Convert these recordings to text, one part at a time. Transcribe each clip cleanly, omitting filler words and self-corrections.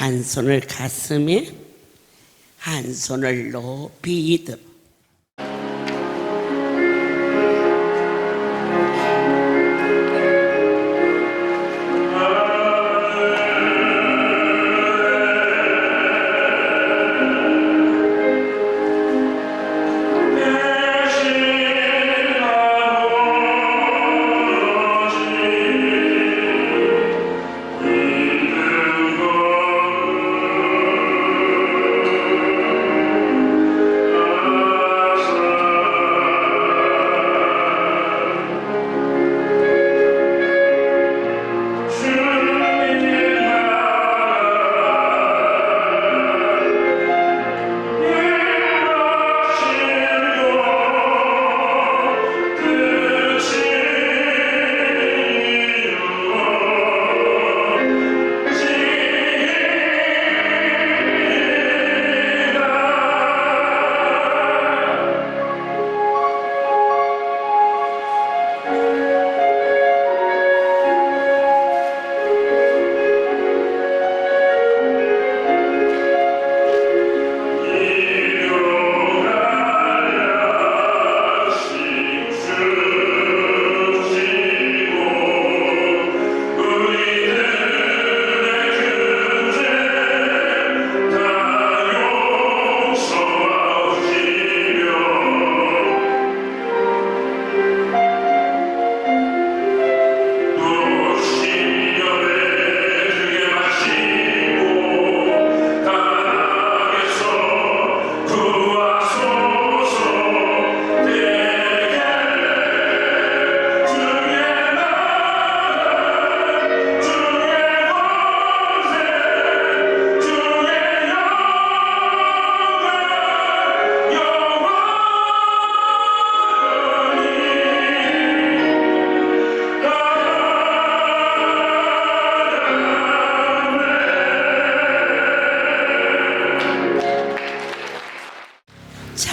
한 손을 가슴에, 한 손을 높이 들어.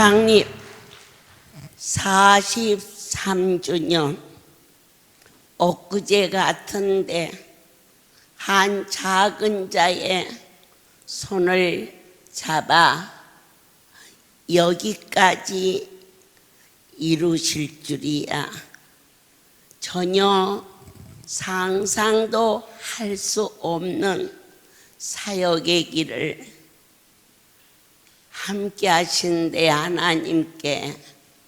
창립 43주년 엊그제 같은데 한 작은 자의 손을 잡아 여기까지 이루실 줄이야 전혀 상상도 할 수 없는 사역의 길을 함께 하신 내 하나님께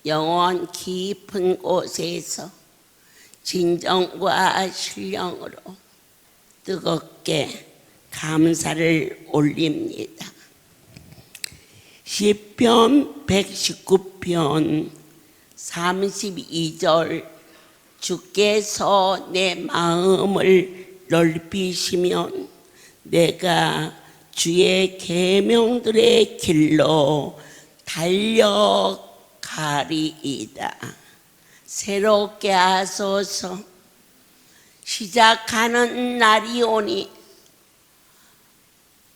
영원 깊은 곳에서 진정과 신령으로 뜨겁게 감사를 올립니다. 시편 119편 32절 주께서 내 마음을 넓히시면 내가 주의 계명들의 길로 달려가리이다. 새롭게 하소서. 시작하는 날이 오니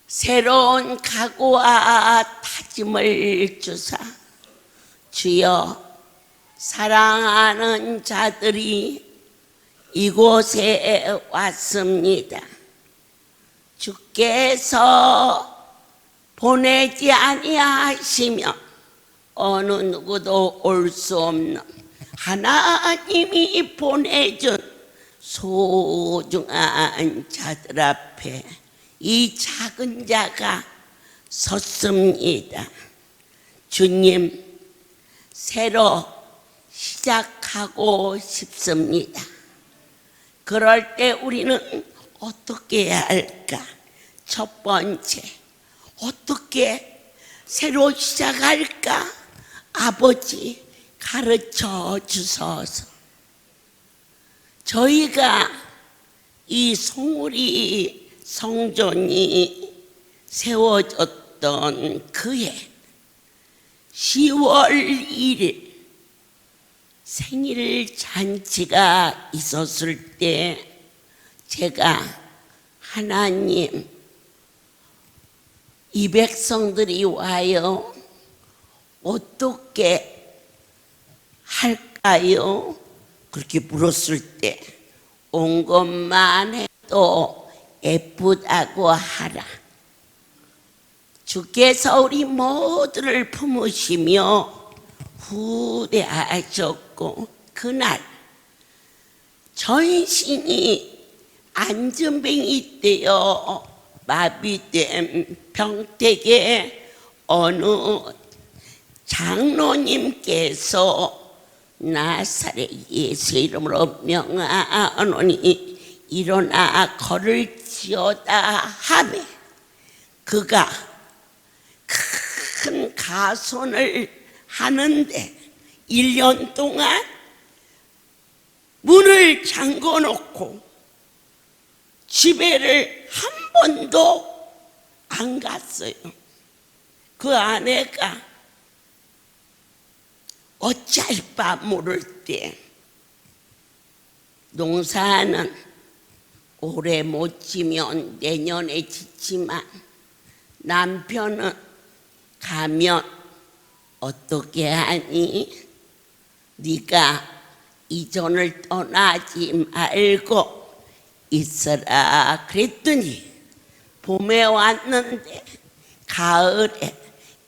새로운 각오와 다짐을 주사 주여 사랑하는 자들이 이곳에 왔습니다. 주께서 보내지 아니하시면 어느 누구도 올 수 없는 하나님이 보내준 소중한 자들 앞에 이 작은 자가 섰습니다. 주님, 새로 시작하고 싶습니다. 그럴 때 우리는 어떻게 해야 할까? 첫 번째, 어떻게 새로 시작할까? 아버지, 가르쳐 주소서. 저희가 이 송우리 성전이 세워졌던 그해 10월 1일 생일 잔치가 있었을 때 제가 하나님, 이 백성들이 와요. 어떻게 할까요? 그렇게 물었을 때 온 것만 해도 예쁘다고 하라. 주께서 우리 모두를 품으시며 후대하셨고 그날 전신이 안전뱅이 되어 마비된 병택에 어느 장로님께서 나사렛 예수 이름으로 명하노니 일어나 걸을지어다 하매 그가 큰 가손을 하는데 1년 동안 문을 잠궈 놓고 집에를 한 번도 안 갔어요. 그 아내가 어찌할바 모를 때 농사는 올해 못 지면 내년에 짓지만 남편은 가면 어떻게 하니? 네가 이전을 떠나지 말고 있어라 그랬더니 봄에 왔는데 가을에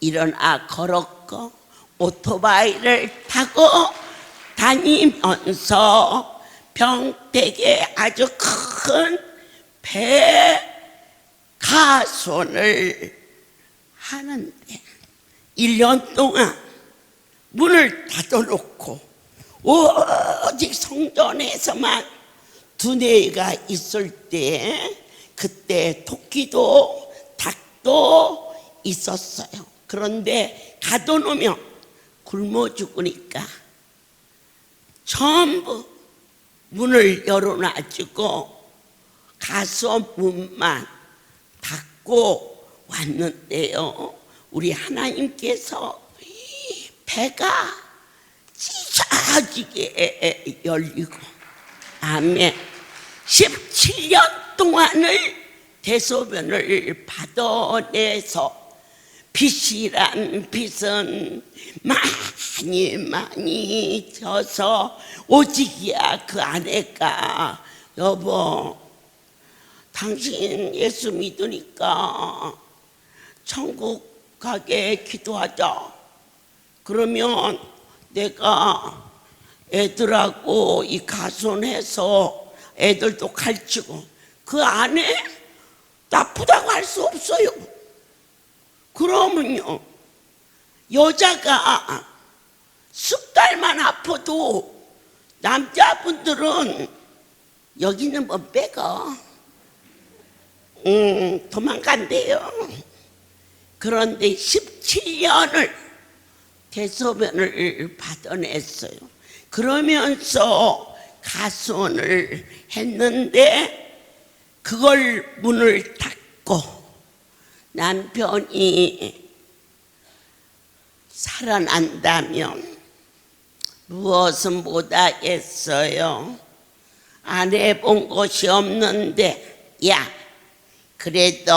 일어나 걸었고 오토바이를 타고 다니면서 병택에 아주 큰 배가손을 하는데 1년 동안 문을 닫아놓고 오직 성전에서만 두뇌가 있을 때 그때 토끼도 닭도 있었어요. 그런데 가둬놓으면 굶어 죽으니까 전부 문을 열어놔주고 가서 문만 닫고 왔는데요. 우리 하나님께서 배가 찢어지게 열리고 아멘 17년 동안을 대소변을 받아내서 빚이란 빚은 많이 져서 오직이야 그 아내가 여보 당신 예수 믿으니까 천국 가게 기도하자. 그러면 내가 애들하고 이 가손해서 애들도 가르치고 그 안에 나쁘다고 할 수 없어요. 그러면요 여자가 10달만 아파도 남자분들은 여기는 뭐 빼고 도망간대요. 그런데 17년을 대소변을 받아냈어요. 그러면서 가손을 했는데 그걸 문을 닫고 남편이 살아난다면 무엇은 못하겠어요. 안 해본 것이 없는데 야 그래도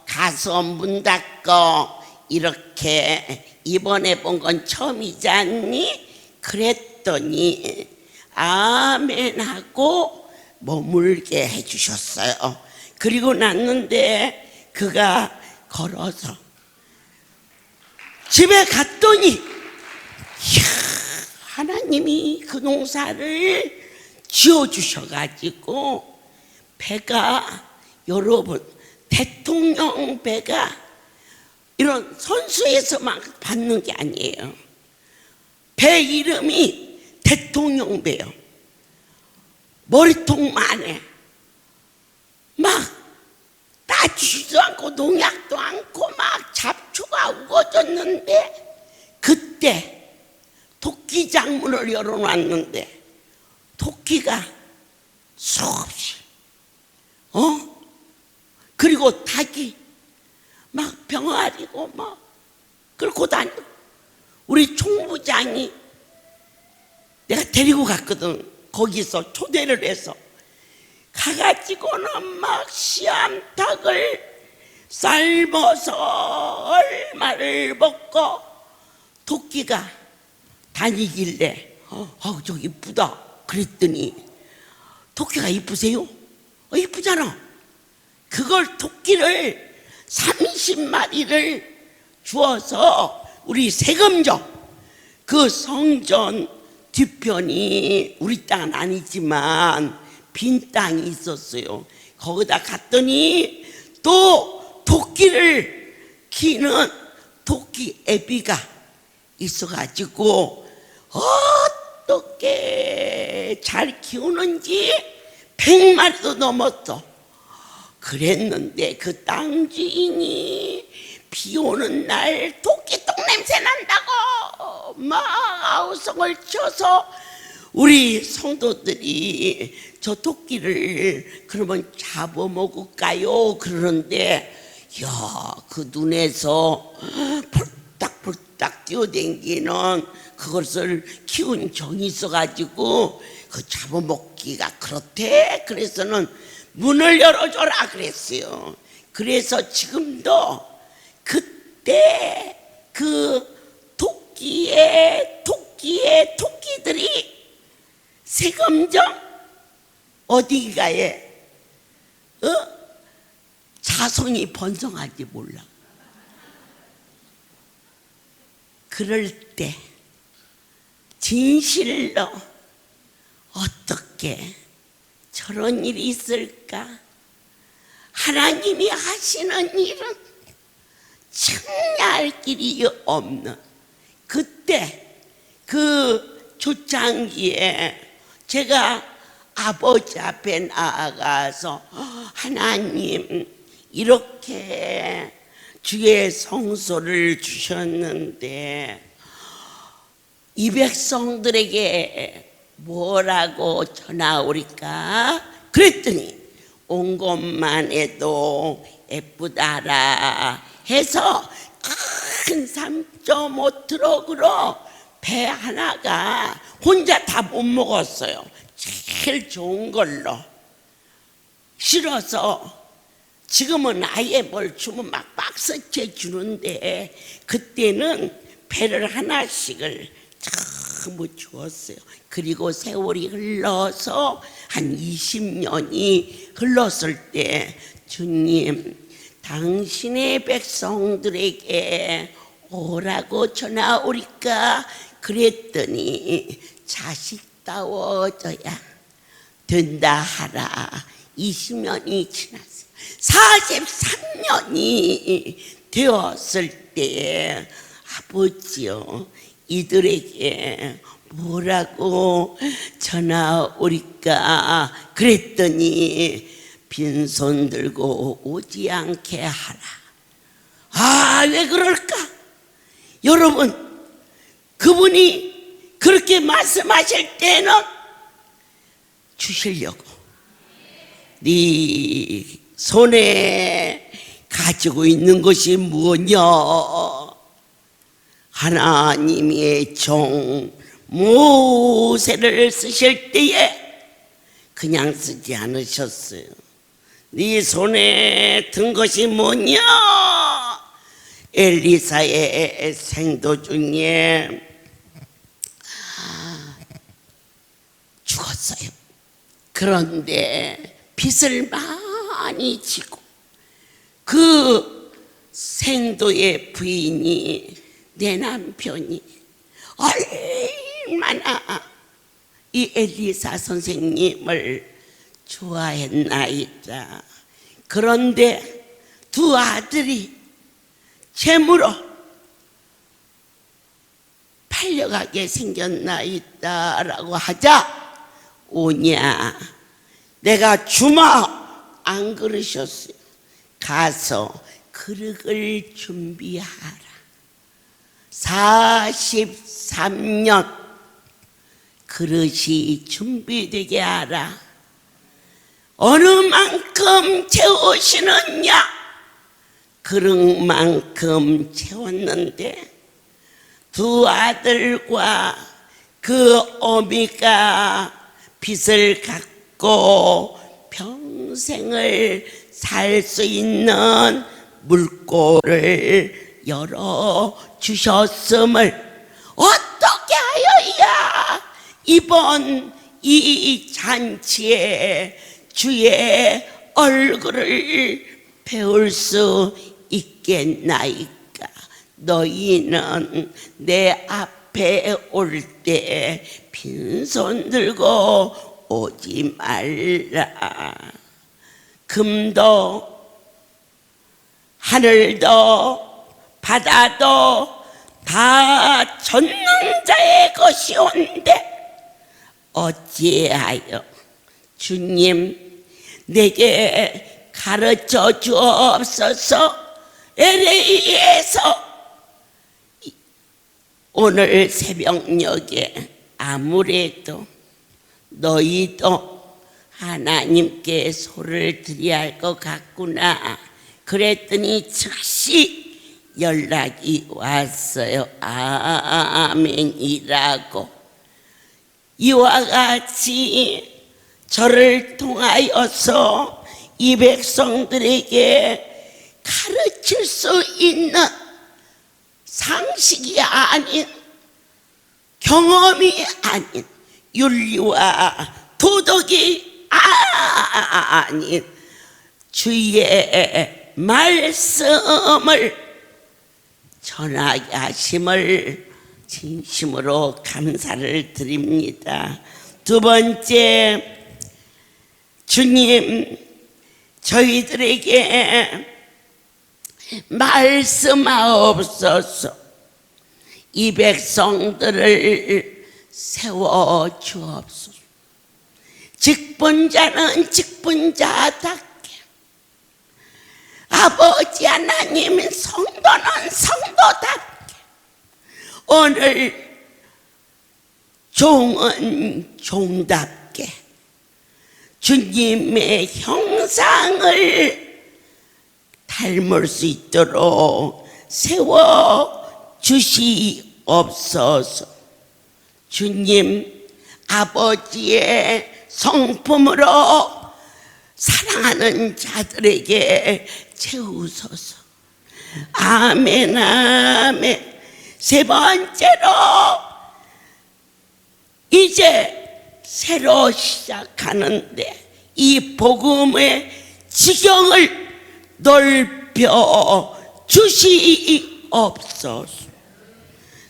가서 문 닫고 이렇게 이번에 본 건 처음이잖니? 그랬더니 아멘 하고 머물게 해주셨어요. 그리고 났는데 그가 걸어서 집에 갔더니 이야, 하나님이 그 농사를 지어주셔가지고 배가 여러분 대통령 배가 이런 선수에서만 받는 게 아니에요. 배 이름이 대통령 배요. 머리통만해. 막 따지지도 않고 농약도 않고 막 잡초가 우거졌는데 그때 토끼장 문을 열어놨는데 토끼가 수없이 그리고 닭이 막 병아리고 막 끌고 다니고 우리 총부장이 내가 데리고 갔거든. 거기서 초대를 해서 가가지고는 막 씨암탉을 삶아서 얼마를 먹고 토끼가 다니길래 저 이쁘다 그랬더니 토끼가 이쁘세요? 이쁘잖아. 그걸 토끼를 30마리를 주어서 우리 세금정 그 성전 뒤편이 우리 땅은 아니지만 빈 땅이 있었어요. 거기다 갔더니 또 토끼를 키우는 토끼 애비가 있어가지고 어떻게 잘 키우는지 100마리도 넘었어. 그랬는데 그 땅 주인이 비 오는 날 토끼똥 냄새 난다고 막 아우성을 쳐서 우리 성도들이 저 토끼를 그러면 잡아먹을까요? 그러는데 야, 그 눈에서 폴딱폴딱 뛰어댕기는 그것을 키운 정이 있어가지고 그 잡아먹기가 그렇대. 그래서는 문을 열어줘라 그랬어요. 그래서 지금도 그때 그 토끼들이 세금정 어디가에 자손이 번성한지 몰라. 그럴 때 진실로 어떻게 저런 일이 있을까? 하나님이 하시는 일은 참여할 길이 없는 그때 그 초창기에 제가 아버지 앞에 나아가서 하나님 이렇게 주의 성소를 주셨는데 이 백성들에게 뭐라고 전하오리까? 그랬더니 온 것만 해도 예쁘다라 해서 큰 3.5트럭으로 배 하나가 혼자 다 못 먹었어요. 제일 좋은 걸로 실어서 지금은 아예 뭘 주면 막 박스째 주는데 그때는 배를 하나씩을 전부 주었어요. 그리고 세월이 흘러서 한 20년이 흘렀을 때 주님 당신의 백성들에게 오라고 전하오리까? 그랬더니 자식다워져야 된다 하라. 20년이 지났어요. 43년이 되었을 때 아버지요 이들에게 뭐라고 전하오리까? 그랬더니 빈손 들고 오지 않게 하라. 아, 왜 그럴까? 여러분, 그분이 그렇게 말씀하실 때는 주시려고. 네 손에 가지고 있는 것이 무엇이냐? 하나님의 종 모세를 쓰실 때에 그냥 쓰지 않으셨어요. 네 손에 든 것이 뭐냐? 엘리사의 생도 중에 죽었어요. 그런데 빚을 많이 지고 그 생도의 부인이 내 남편이 얼마나 이 엘리사 선생님을 좋아했나이다. 그런데 두 아들이 재물로 팔려가게 생겼나이다라고 하자 오냐 내가 주마 안 그러셨어요. 가서 그릇을 준비하라. 43년 그릇이 준비되게 하라. 어느 만큼 채우시느냐? 그릇만큼 채웠는데 두 아들과 그 어미가 빚을 갚고 평생을 살 수 있는 물꼬를 열어주셨음을 어떻게 하여야 이번 이 잔치에 주의 얼굴을 배울 수 있겠나이까. 너희는 내 앞에 올 때 빈손 들고 오지 말라. 금도 하늘도 바다도 다 전능자의 것이온데 어찌하여 주님 내게 가르쳐 주옵소서. LA에서 오늘 새벽녘에 아무래도 너희도 하나님께 소를 드려야 할 것 같구나. 그랬더니 즉시 연락이 왔어요. 아멘이라고. 이와 같이 저를 통하여서 이 백성들에게 가르칠 수 있는 상식이 아닌, 경험이 아닌, 윤리와 도덕이 아닌 주의 말씀을 전하게 하심을 진심으로 감사를 드립니다. 두 번째, 주님 저희들에게 말씀하옵소서. 이 백성들을 세워 주옵소서. 직분자는 직분자답게, 아버지 하나님 성도는 성도답게, 오늘 종은 종답게 주님의 형상을 닮을 수 있도록 세워 주시옵소서. 주님 아버지의 성품으로 사랑하는 자들에게 채우소서. 아멘 아멘. 세 번째로, 이제 새로 시작하는데 이 복음의 지경을 넓혀 주시옵소서.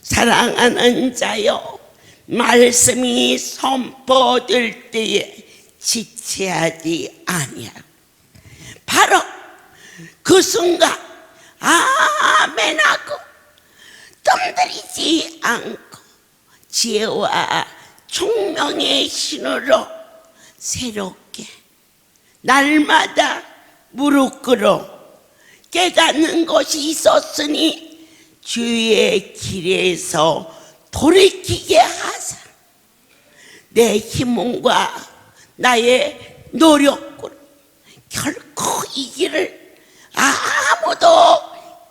사랑하는 자여, 말씀이 선포될 때에 지체하지 아니하고 바로 그 순간 아멘하고 뜸들이지 않고 지혜와 총명의 신으로 새롭게 날마다 무릎 꿇어 깨닫는 것이 있었으니 주의 길에서 돌이키게 하사 내 힘과 나의 노력으로 결코 이 길을 아무도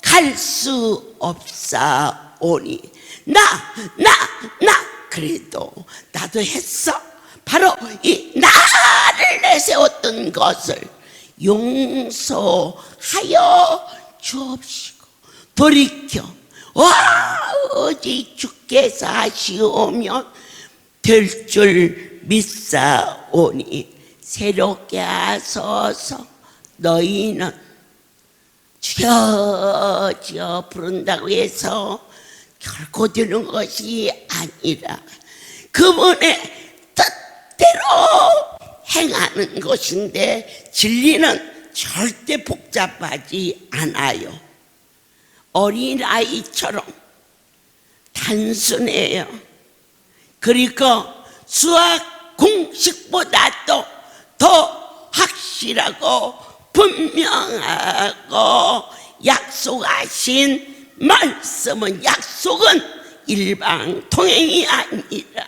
갈 수 없사오니 나 그래도 나도 했어. 바로 이 나를 내세웠던 것을 용서하여 주옵시고 돌이켜 오직 주께서 하시오면 될 줄 믿사오니 새롭게 하소서. 너희는 주여 주여 부른다고 해서 결코 되는 것이 아니라 그분의 뜻대로 행하는 것인데, 진리는 절대 복잡하지 않아요. 어린아이처럼 단순해요. 그리고 수학 공식보다도 더 확실하고 분명하고, 약속하신 말씀은, 약속은 일방통행이 아니라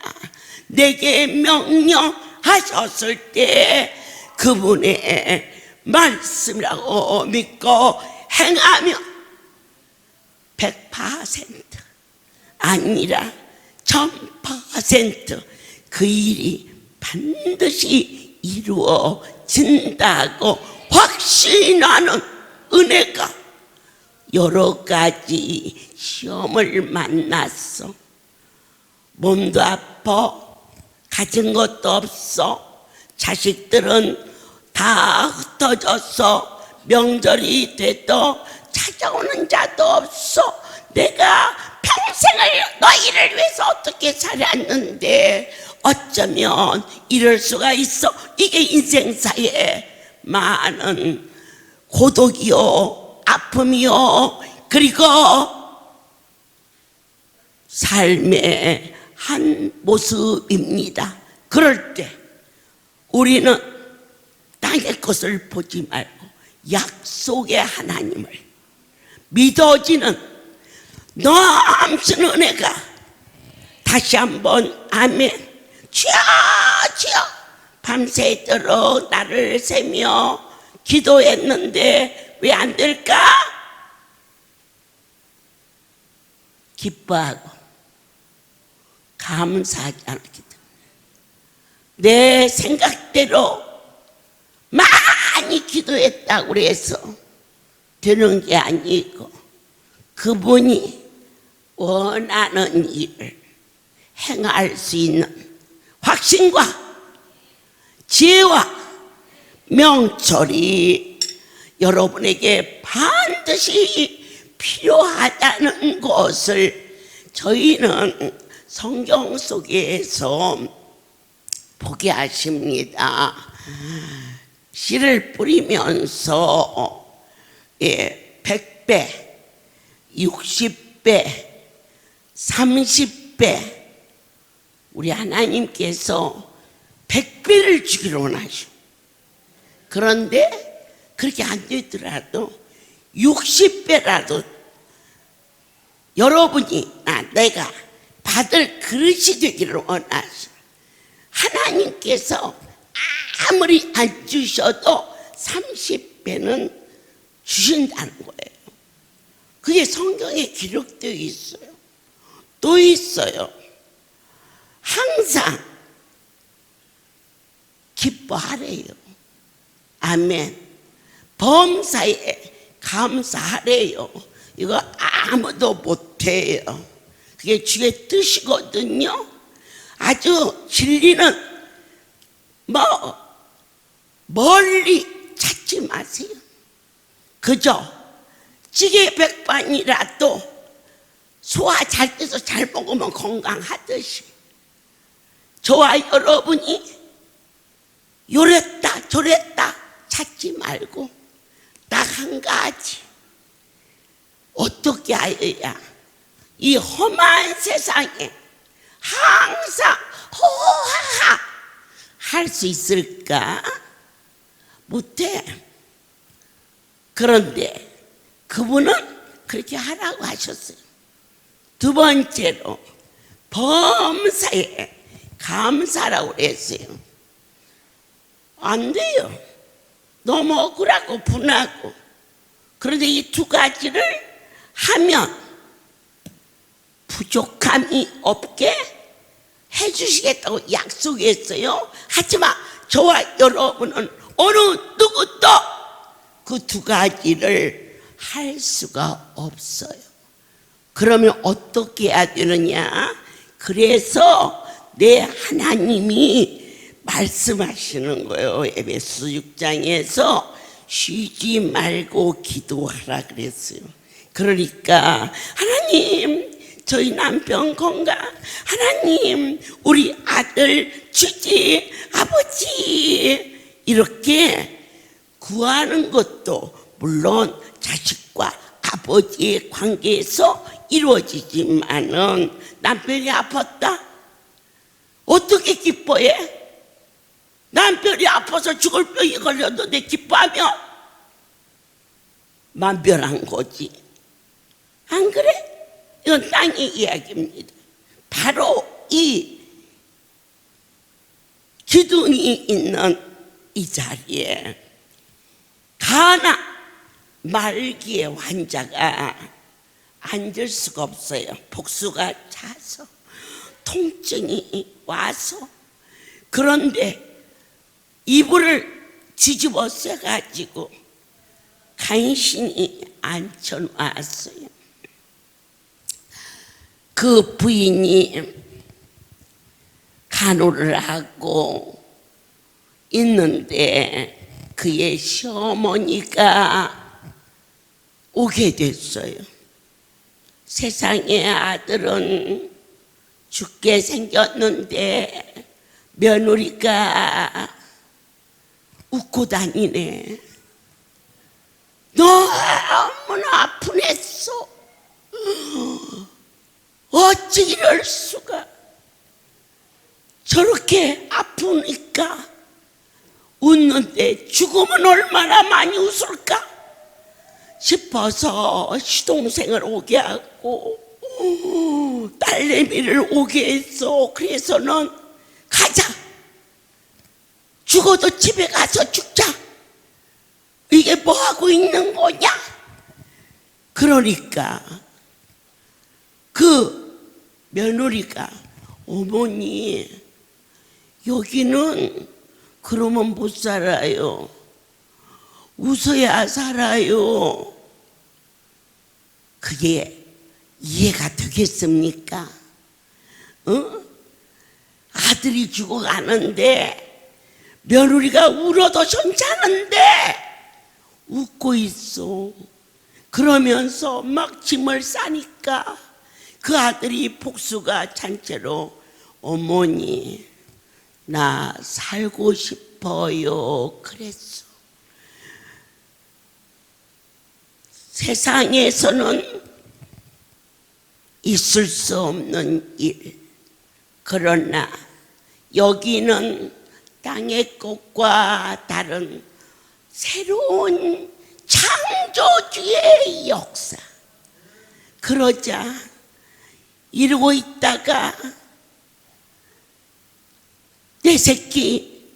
내게 명령하셨을 때 그분의 말씀이라고 믿고 행하면 100% 아니라 1000% 그 일이 반드시 이루어진다고 확신하는 은혜가, 여러 가지 시험을 만났어. 몸도 아파, 가진 것도 없어, 자식들은 다 흩어져서 명절이 돼도 찾아오는 자도 없어. 내가 평생을 너희를 위해서 어떻게 살았는데 어쩌면 이럴 수가 있어. 이게 인생사에 많은 고독이요, 아픔이요, 그리고 삶의 한 모습입니다. 그럴 때 우리는 땅의 것을 보지 말고 약속의 하나님을 믿어지는 넘치는 은혜가 다시 한번 아멘. 주여 주여 밤새도록 나를 새며 기도했는데 왜 안 될까? 기뻐하고 감사하지 않았기 때문에 내 생각대로 많이 기도했다고 해서 되는 게 아니고 그분이 원하는 일을 행할 수 있는 확신과 지혜와 명철이 여러분에게 반드시 필요하다는 것을 저희는 성경 속에서 보게 하십니다. 씨를 뿌리면서 100배, 60배, 30배 우리 하나님께서 100배를 주기로 원하셔. 그런데 그렇게 안 되더라도 60배라도 여러분이 내가 받을 그릇이 되기를 원하셔. 하나님께서 아무리 안 주셔도 30배는 주신다는 거예요. 그게 성경에 기록되어 있어요. 또 있어요. 항상 기뻐하래요. 아멘. 범사에 감사하래요. 이거 아무도 못해요. 그게 주의 뜻이거든요. 아주 진리는 멀리 찾지 마세요. 그저 찌개 백반이라도 소화 잘 돼서 잘 먹으면 건강하듯이 저와 여러분이 요랬다 저랬다 찾지 말고 딱 한 가지, 어떻게 하여야 이 험한 세상에 항상 호하하 할 수 있을까? 못해. 그런데 그분은 그렇게 하라고 하셨어요. 두 번째로 범사에 감사라고 했어요. 안 돼요. 너무 억울하고 분하고. 그런데 이 두 가지를 하면 부족함이 없게 해주시겠다고 약속했어요. 하지만 저와 여러분은 어느 누구도 그 두 가지를 할 수가 없어요. 그러면 어떻게 해야 되느냐? 그래서 내 하나님이 말씀하시는 거예요. 에베소 6장에서 쉬지 말고 기도하라 그랬어요. 그러니까 하나님 저희 남편 건강, 하나님 우리 아들 주지, 아버지 이렇게 구하는 것도 물론 자식과 아버지의 관계에서 이루어지지만은 남편이 아팠다? 어떻게 기뻐해? 남편이 아파서 죽을 병이 걸려도 내 기뻐하며 만별한 거지. 안 그래? 이건 땅의 이야기입니다. 바로 이 기둥이 있는 이 자리에 가나 말기의 환자가 앉을 수가 없어요. 복수가 차서 통증이 와서. 그런데 이불을 뒤집어 써가지고 간신히 앉혀놨어요. 그 부인이 간호를 하고 있는데 그의 시어머니가 오게 됐어요. 세상에 아들은 죽게 생겼는데 며느리가 웃고 다니네. 너무나 아프냈어. 어찌 이럴 수가. 저렇게 아프니까 웃는데 죽으면 얼마나 많이 웃을까 싶어서 시동생을 오게 하고 딸내미를 오게 했어. 그래서는 가자. 죽어도 집에 가서 죽자. 이게 뭐 하고 있는 거냐? 그러니까 그 며느리가 어머니 여기는 그러면 못 살아요. 웃어야 살아요. 그게 이해가 되겠습니까? 아들이 죽어가는데 며느리가 울어도 괜찮은데 웃고 있어. 그러면서 막 짐을 싸니까 그 아들이 복수가 찬채로 어머니 나 살고 싶어요 그랬어. 세상에서는 있을 수 없는 일. 그러나 여기는 땅의 것과 다른 새로운 창조주의 역사. 그러자 이러고 있다가 내 새끼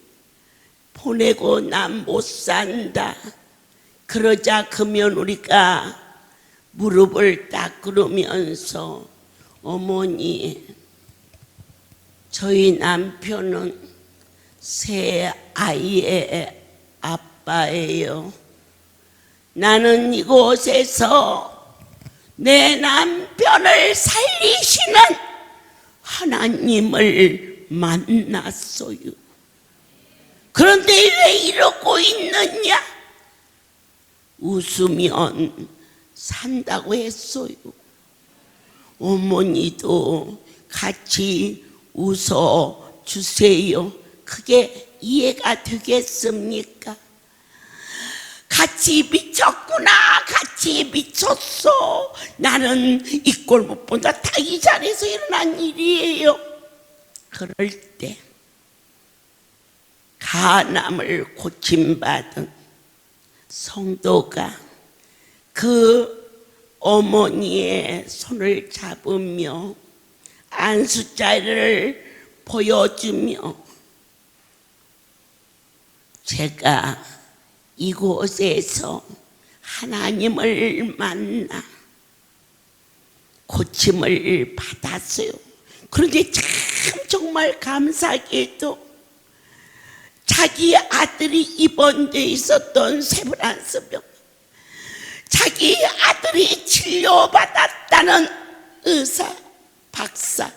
보내고 난 못 산다. 그러자 그 며느리가 무릎을 딱 꿇으면서 어머니 저희 남편은 새 아이의 아빠예요. 나는 이곳에서 내 남편을 살리시는 하나님을 만났어요. 그런데 왜 이러고 있느냐? 웃으면 산다고 했어요. 어머니도 같이 웃어 주세요. 그게 이해가 되겠습니까? 같이 미쳤구나. 같이 미쳤어. 나는 이 꼴 못 본다. 다 이 자리에서 일어난 일이에요. 그럴 때 간암을 고침받은 성도가 그 어머니의 손을 잡으며 안수자를 보여주며 제가 이곳에서 하나님을 만나 고침을 받았어요. 그런데 참 정말 감사하게도 자기 아들이 입원돼 있었던 세브란스병, 자기 아들이 진료받았다는 의사, 박사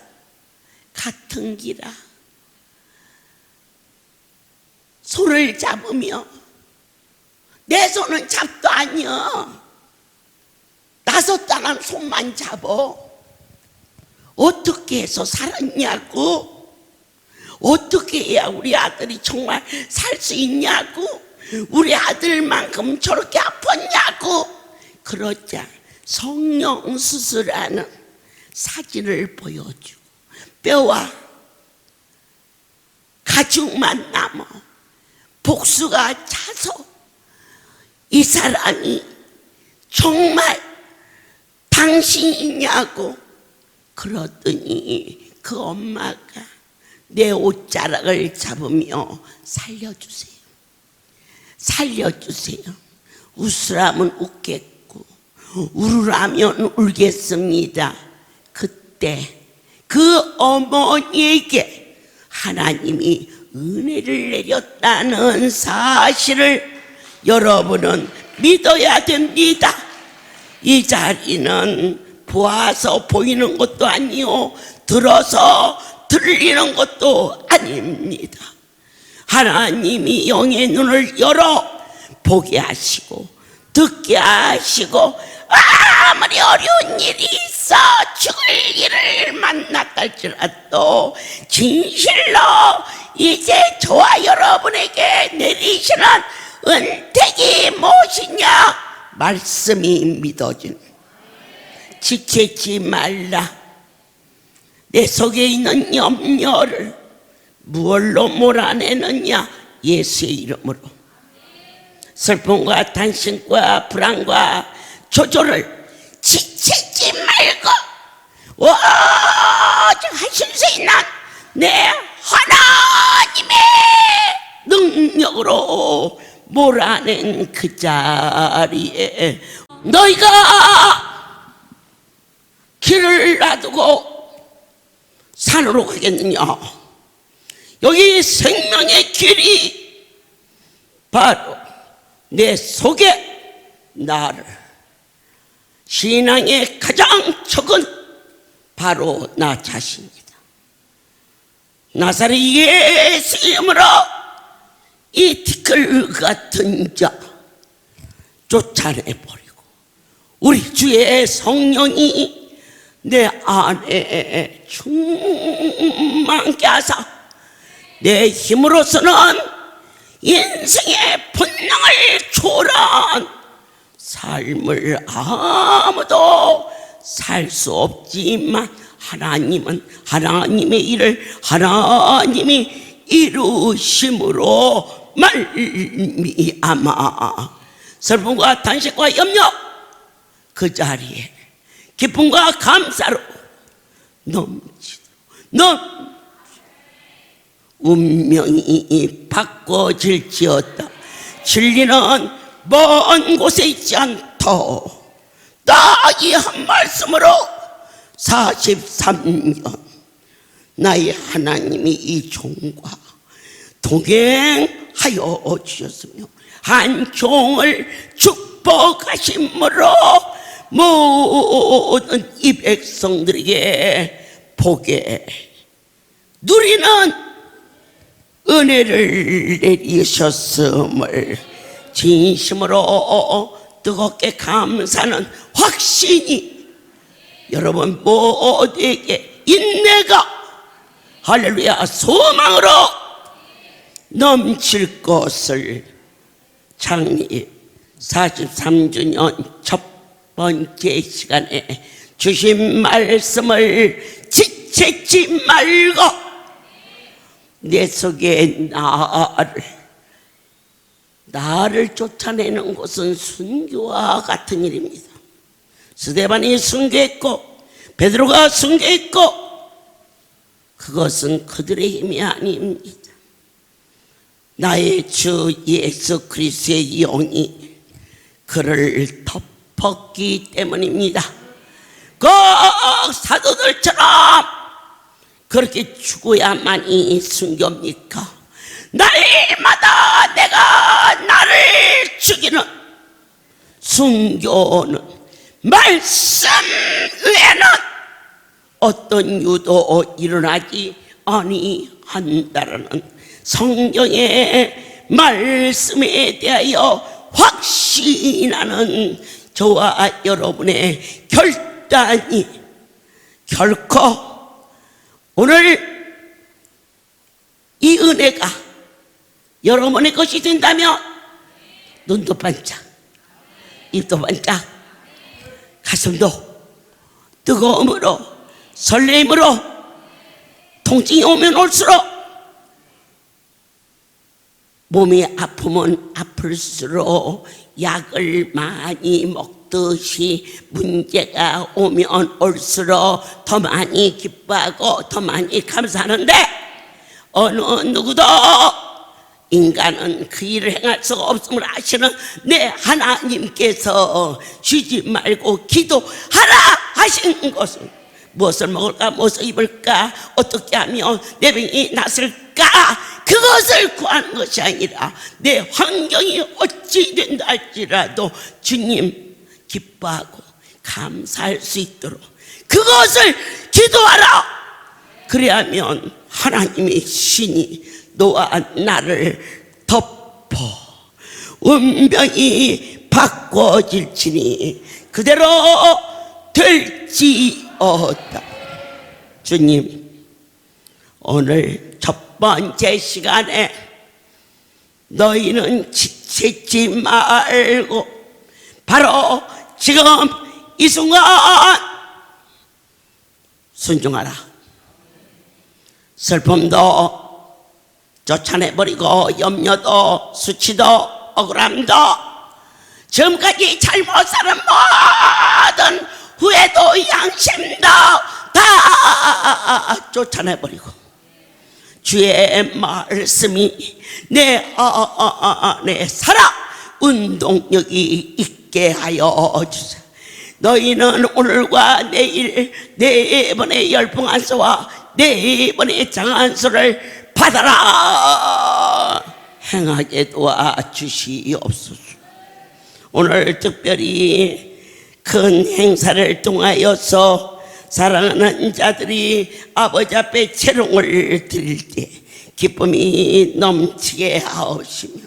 같은 기라 손을 잡으며 내 손은 잡도 아니여. 5달한 손만 잡어. 어떻게 해서 살았냐고. 어떻게 해야 우리 아들이 정말 살 수 있냐고. 우리 아들만큼 저렇게 아팠냐고. 그러자 성령 수술하는 사진을 보여주고 뼈와 가죽만 남아 복수가 차서 이 사람이 정말 당신이냐고. 그러더니 그 엄마가 내 옷자락을 잡으며 살려주세요. 살려주세요. 웃으라면 웃겠고 울으라면 울겠습니다. 그때 그 어머니에게 하나님이 은혜를 내렸다는 사실을 여러분은 믿어야 됩니다. 이 자리는 보아서 보이는 것도 아니요 들어서 들리는 것도 아닙니다. 하나님이 영의 눈을 열어 보게 하시고 듣게 하시고 아무리 어려운 일이 있어 죽을 일을 만났다 할지라도 진실로 이제 저와 여러분에게 내리시는 은택이 무엇이냐? 말씀이 믿어진 지키지 말라. 내 속에 있는 염려를 무엇로 몰아내느냐? 예수의 이름으로. 슬픔과 탄식과 불안과 조절을 지치지 말고 오직 하실 수 있는 내 하나님의 능력으로 몰아낸 그 자리에 너희가 길을 놔두고 산으로 가겠느냐? 여기 생명의 길이 바로 내 속에 나를 신앙의 가장 적은 바로 나 자신이다. 나사렛 예수 이름으로 이 티끌 같은 자 쫓아내버리고 우리 주의 성령이 내 안에 충만케 하사 내 힘으로서는 인생의 본능을 초월한 삶을 아무도 살 수 없지만 하나님은 하나님의 일을 하나님이 이루심으로 말미암아 슬픔과 탄식과 염려 그 자리에 기쁨과 감사로 운명이 바꿔질지어다. 진리는 먼 곳에 있지 않다. 나 이 한 말씀으로 43년 나의 하나님이 이 종과 동행하여 주셨으며 한 종을 축복하심으로 모든 이 백성들에게 복에 누리는 은혜를 내리셨음을 진심으로 뜨겁게 감사하는 확신이 여러분 모두에게 인내가 할렐루야 소망으로 넘칠 것을 창립 43주년 첫 번째 시간에 주신 말씀을 지체치 말고 내 속에 나를 쫓아내는 것은 순교와 같은 일입니다. 스데반이 순교했고 베드로가 순교했고 그것은 그들의 힘이 아닙니다. 나의 주 예수 그리스도의 영이 그를 덮었기 때문입니다. 그 사도들처럼 그렇게 죽어야만이 순교입니까? 날마다 내가 나를 죽이는 순교는 말씀 외에는 어떤 유도 일어나지 아니한다라는 성경의 말씀에 대하여 확신하는 저와 여러분의 결단이 결코 오늘 이 은혜가 여러분의 것이 된다면 눈도 반짝, 입도 반짝, 가슴도 뜨거움으로 설렘으로 통증이 오면 올수록 몸이 아프면 아플수록 약을 많이 먹듯이 문제가 오면 올수록 더 많이 기뻐하고 더 많이 감사하는데 어느 누구도 인간은 그 일을 행할 수가 없음을 아시는 내 하나님께서 쉬지 말고 기도하라 하신 것은 무엇을 먹을까 무엇을 입을까 어떻게 하면 내 병이 낫을까 그것을 구하는 것이 아니라 내 환경이 어찌 된다 할지라도 주님 기뻐하고 감사할 수 있도록 그것을 기도하라. 그래야면 하나님의 신이 너와 나를 덮어 운명이 바뀌 바꿔질지니 그대로 될지어다. 주님, 오늘 첫 번째 시간에 너희는 지치지 말고 바로 지금 이 순간 순종하라. 슬픔도 쫓아내버리고 염려도 수치도 억울함도 지금까지 잘못 살은 모든 후회도 양심도 다 쫓아내버리고 주의 말씀이 내 안에 살아 운동력이 있게 하여 주세요. 너희는 오늘과 내일 네 번의 열풍안수와 네 번의 장안수를 받아라 행하게 도와주시옵소서. 오늘 특별히 큰 행사를 통하여서 사랑하는 자들이 아버지 앞에 재롱을 드릴 때 기쁨이 넘치게 하옵시며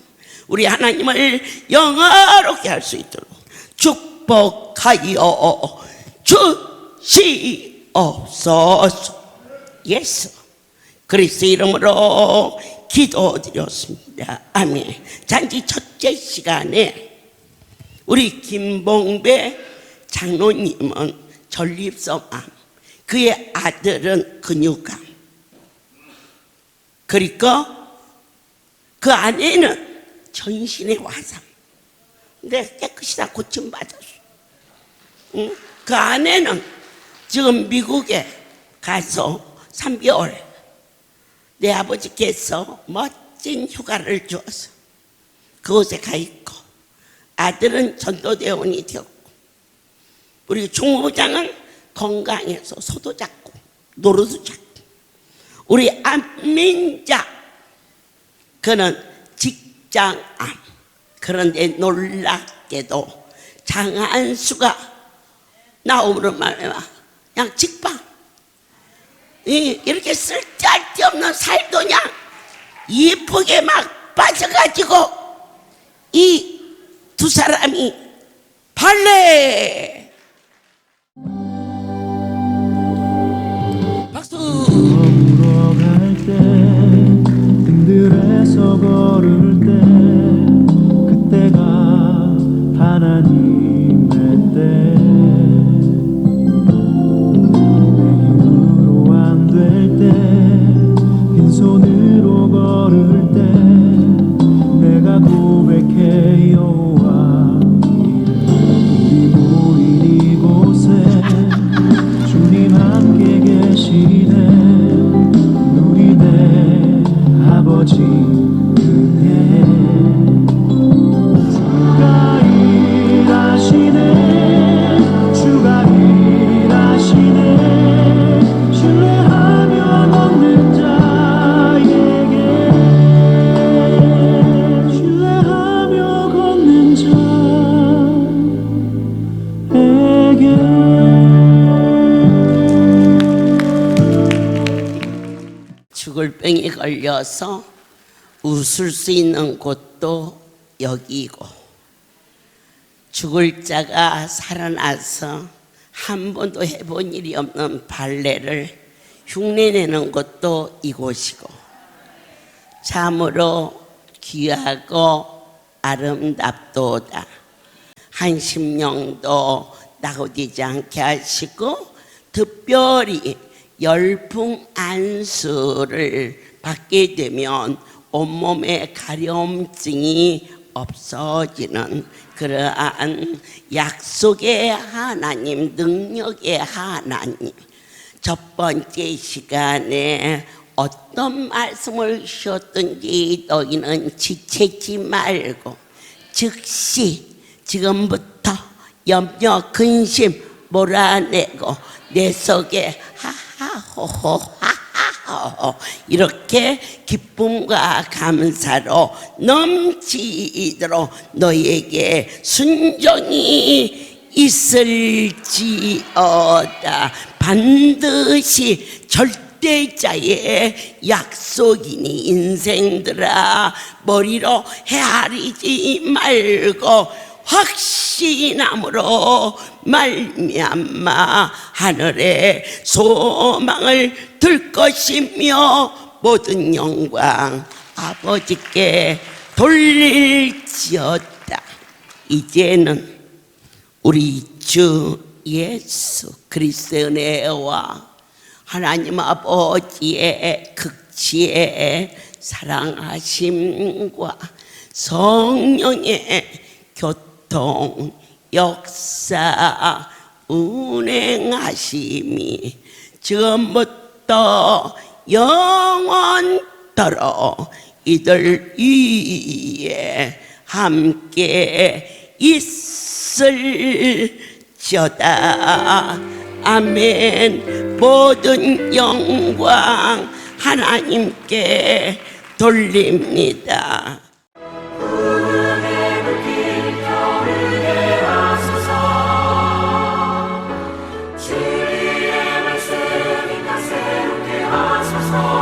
우리 하나님을 영화롭게 할 수 있도록 축복하여 주시옵소서. 예수 그리스도 이름으로 기도드렸습니다. 아멘. 잔치 첫째 시간에 우리 김봉배 장로님은 전립선암, 그의 아들은 근육암, 그리고 그 아내는 전신의 화상. 근데 깨끗이 다 고침받았어. 그 아내는 지금 미국에 가서 3개월 내 아버지께서 멋진 휴가를 주어서 그곳에 가 있고, 아들은 전도대원이 되었고, 우리 총무부장은 건강해서 소도 잡고 노루도 잡고, 우리 안민자 그는 직장암. 그런데 놀랍게도 장안수가 나오는 말에 그냥 직방 이렇게 쓸데없는 살도 그냥 이쁘게 막 빠져가지고 이 두 사람이 발레 박수. 울어갈 때 등들에서 걸을 때 그때가 하나님의 때 내 힘으로 안 될 때 빈손으로 걸을 때 내가 고백해 여호와 우리 모인 이곳에 주님 함께 계시네. 누리네 아버지 은혜. 주가 일하시네. 주가 일하시네. 신뢰하며 걷는 자에게 신뢰하며 걷는 자에게. 죽을 병에 걸려서 웃을 수 있는 곳도 여기고, 죽을 자가 살아나서 한 번도 해본 일이 없는 발레를 흉내내는 곳도 이곳이고, 참으로 귀하고 아름답도다. 한 심령도 낙오되지 않게 하시고 특별히 열풍 안수를 받게 되면 온몸에 가려움증이 없어지는 그러한 약속의 하나님, 능력의 하나님. 첫 번째 시간에 어떤 말씀을 주셨든지 너희는 지체지 말고 즉시 지금부터 염려 근심 몰아내고 내 속에 하하호호 하하호호 이렇게 기쁨과 감사로 넘치도록 너희에게 순종이 있을지어다. 반드시 절대자의 약속이니 인생들아 머리로 헤아리지 말고 확신함으로 말미암아 하늘에 소망을 들 것이며 모든 영광 아버지께 돌릴지어다. 이제는 우리 주 예수 그리스도의 은혜와 하나님 아버지의 극지의 사랑하심과 성령의 교통 역사 운행하심이 지금부터 영원토록 이들 위에 함께 있을지어다. 아멘. 모든 영광 하나님께 돌립니다. 주의 말씀이 다 새롭게 하소서.